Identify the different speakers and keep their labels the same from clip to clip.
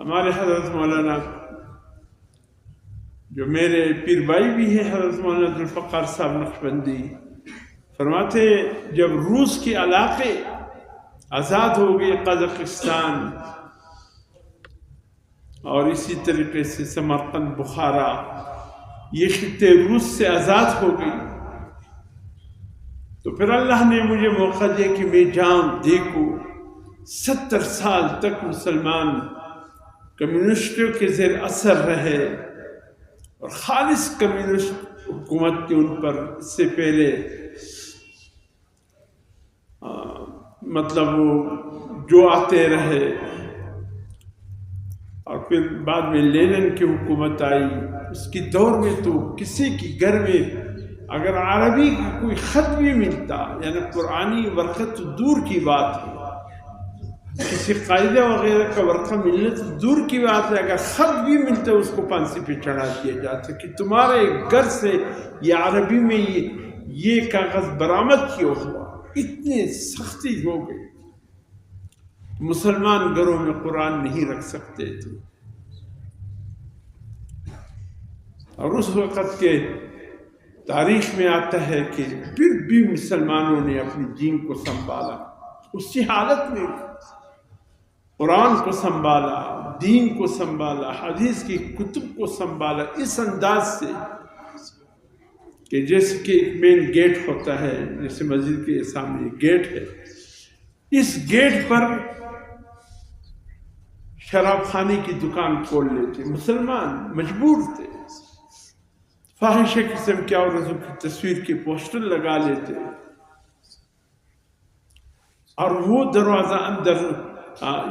Speaker 1: ہمارے حضرت مولانا جو میرے پیر بھائی بھی ہیں، حضرت مولانا ذوالفقار صاحب نقشبندی، فرماتے جب روس کے علاقے آزاد ہو گئے، قازقستان اور اسی طریقے سے سمرقند، بخارا، یہ خطے روس سے آزاد ہو گئی، تو پھر اللہ نے مجھے موقع دیا کہ میں جاؤں دیکھوں۔ 70 سال تک مسلمان کمیونسٹوں کے زیر اثر رہے اور خالص کمیونسٹ حکومت کی ان پر اس سے پہلے مطلب وہ جو آتے رہے، اور پھر بعد میں لینن کی حکومت آئی۔ اس کی دور میں تو کسی کی گھر میں اگر عربی کا کوئی خط بھی ملتا، یعنی قرآنی ورقہ تو دور کی بات ہے، کسی قاعدہ وغیرہ کا ورقہ ملنے تو دور کی بات ہے، اگر خط بھی ملتا اس کو پھانسی پہ چڑھا دیا جاتا کہ تمہارے گھر سے یہ عربی میں یہ کاغذ برآمد کیوں ہوا۔ اتنی سختی ہو گئی، مسلمان گھروں میں قرآن نہیں رکھ سکتے تھے۔ اور اس وقت کے تاریخ میں آتا ہے کہ پھر بھی مسلمانوں نے اپنی دین کو سنبھالا، اسی حالت میں قرآن کو سنبھالا، دین کو سنبھالا، حدیث کی کتب کو سنبھالا، اس انداز سے کہ جیسے کہ ایک مین گیٹ ہوتا ہے، جیسے مسجد کے سامنے گیٹ ہے، اس گیٹ پر شراب خانے کی دکان کھول لیتے، مسلمان مجبور تھے، فاحشہ قسم کے عورتوں کی تصویر کے پوسٹر لگا لیتے، اور وہ دروازہ اندر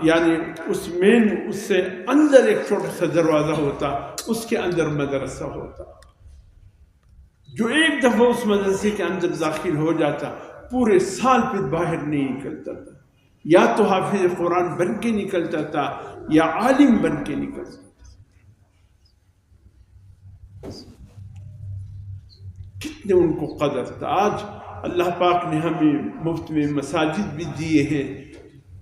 Speaker 1: یعنی اس سے اندر ایک چھوٹا سا دروازہ ہوتا، اس کے اندر مدرسہ ہوتا، جو ایک دفعہ اس مدرسے کے اندر داخل ہو جاتا پورے سال پھر باہر نہیں نکلتا تھا، یا تو حافظ قرآن بن کے نکلتا تھا یا عالم بن کے نکلتا تھا۔ کتنے ان کو قدر تھا۔ آج اللہ پاک نے ہمیں مفت میں مساجد بھی دیے ہیں،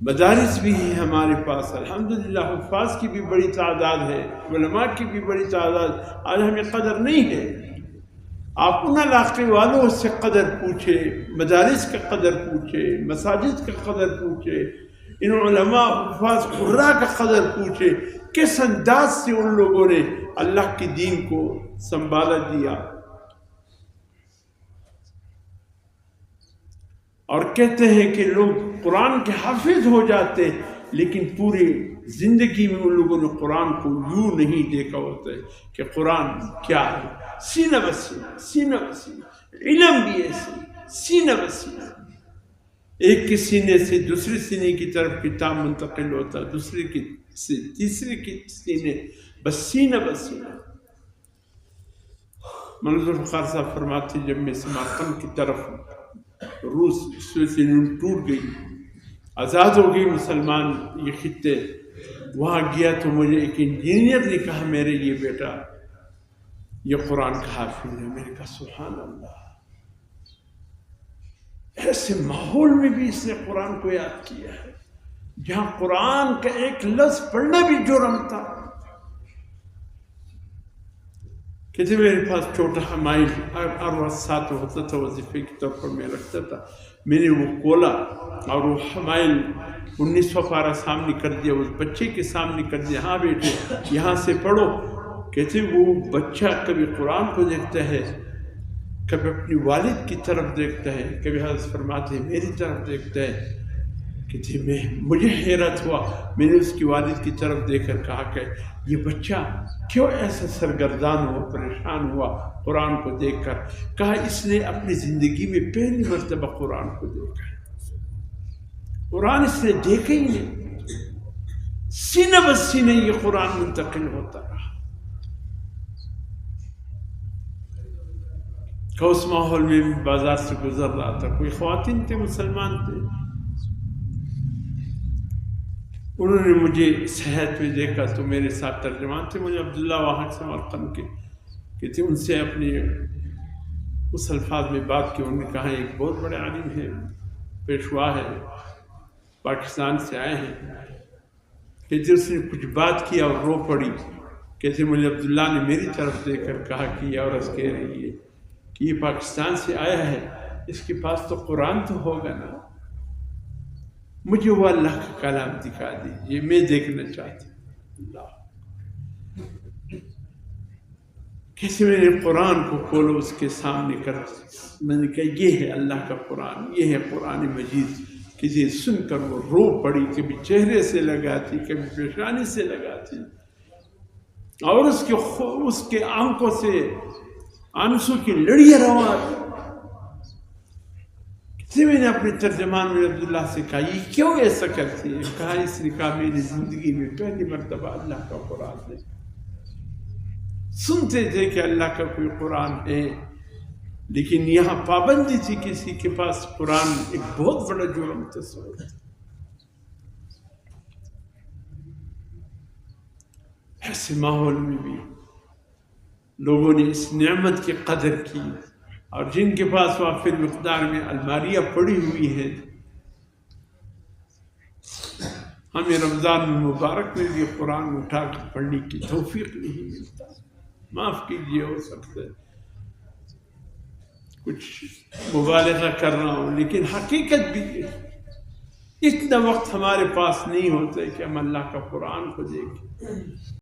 Speaker 1: مدارس بھی ہیں ہمارے پاس، الحمدللہ حفاظ کی بھی بڑی تعداد ہے، علماء کی بھی بڑی تعداد، آج ہمیں قدر نہیں ہے۔ آپ ان علاقے والوں سے قدر پوچھے، مدارس کا قدر پوچھے، مساجد کا قدر پوچھے، ان علماء حفاظ قراء کا قدر پوچھے، کس انداز سے ان لوگوں نے اللہ کے دین کو سنبھالا دیا۔ اور کہتے ہیں کہ لوگ قرآن کے حافظ ہو جاتے، لیکن پوری زندگی میں ان لوگوں نے قرآن کو یوں نہیں دیکھا ہوتا ہے کہ قرآن کیا ہے، سینہ بسینہ، سینہ بسینہ، علم بھی ایسے سینہ بسینہ، ایک کے سینے سے دوسرے سینے کی طرف کتاب منتقل ہوتا، دوسرے کی سے تیسرے کی سینے، بس سینہ بسینہ۔ مولانا ذوالفقار صاحب فرماتے جب میں سمرقند کی طرف روس سے ٹوٹ گئی، آزاد ہو گئی مسلمان یہ خطے، وہاں گیا تو مجھے ایک انجینئر نے کہا میرے یہ بیٹا یہ قرآن کا حافظ ہے۔ میں نے کہا سبحان اللہ، ایسے ماحول میں بھی اس نے قرآن کو یاد کیا ہے جہاں قرآن کا ایک لفظ پڑھنا بھی جرم تھا۔ کہتے میرے پاس چھوٹا حمائل اور ساتھ ہوتا تھا، وظیفے کے طور پر میں رکھتا تھا، میں نے وہ کھولا اور وہ حمائل 19 پارہ سامنے کر دیا، اس بچے کے سامنے کر دیا، ہاں بیٹے یہاں سے پڑھو۔ کہتے وہ بچہ کبھی قرآن کو دیکھتا ہے، کبھی اپنی والد کی طرف دیکھتا ہے، کبھی حضرت فرماتے ہیں میری طرف دیکھتا ہے۔ کہتے مجھے حیرت ہوا، میں نے اس کی والد کی طرف دیکھ کر کہا کہ یہ بچہ کیوں ایسا سرگردان ہوا، پریشان ہوا قرآن کو دیکھ کر؟ کہا اس نے اپنی زندگی میں پہلی مرتبہ قرآن کو دیکھا ہے، قرآن اس نے دیکھا ہی نہیں، سینہ بہ سینہ یہ قرآن منتقل ہوتا رہا۔ کہ اس ماحول میں بازار سے گزر رہا تھا، کوئی خواتین تھے، مسلمان تھے، انہوں نے مجھے صحت میں دیکھا تو میرے ساتھ ترجمان تھے، مجھے عبداللہ وہاں سمرقند کے کہتے ان سے اپنی اس الفاظ میں بات کی، انہوں نے کہا ایک بہت بڑے عالم ہے، پیشوا ہے، پاکستان سے آئے ہیں، کہتے اس نے کچھ بات کی اور رو پڑی. کہتے مجھے عبداللہ نے میری طرف دے کر کہا کہ یہ عورت کہہ رہی ہے کہ یہ پاکستان سے آیا ہے، اس کے پاس تو قرآن تو ہوگا نا، مجھے وہ اللہ کا کلام دکھا دیجیے، میں دیکھنا چاہتی ہوں. اللہ کیسے میں نے قرآن کو کھولو اس کے سامنے کر، میں نے کہا یہ ہے اللہ کا قرآن، یہ ہے قرآن مجید. کسی سن کر وہ رو پڑی، کبھی چہرے سے لگاتی، کبھی پیشانی سے لگاتی، اور اس کے آنکھوں سے آنسو کی لڑیاں رواں. کسی میں نے اپنے ترجمان میں عبداللہ سے کہا یہ کیوں ایسا کرتی ہے؟ کہا اس نے کہا میری زندگی میں پہلی مرتبہ اللہ کا قرآن ہے. سنتے تھے کہ اللہ کا کوئی قرآن ہے، لیکن یہاں پابندی تھی کسی کے پاس قرآن، ایک بہت بڑا جرم تصور. ایسے ماحول میں بھی لوگوں نے اس نعمت کی قدر کی، اور جن کے پاس وافر مقدار میں الماریاں پڑی ہوئی ہیں، ہمیں رمضان مبارک میں بھی قرآن اٹھا کر پڑھنے کی توفیق نہیں ملتا. معاف کیجیے، ہو سکتا ہے کچھ مبالغہ کر رہا ہوں، لیکن حقیقت بھی ہے. اتنا وقت ہمارے پاس نہیں ہوتا ہے کہ ہم اللہ کا قرآن کو دیکھیں.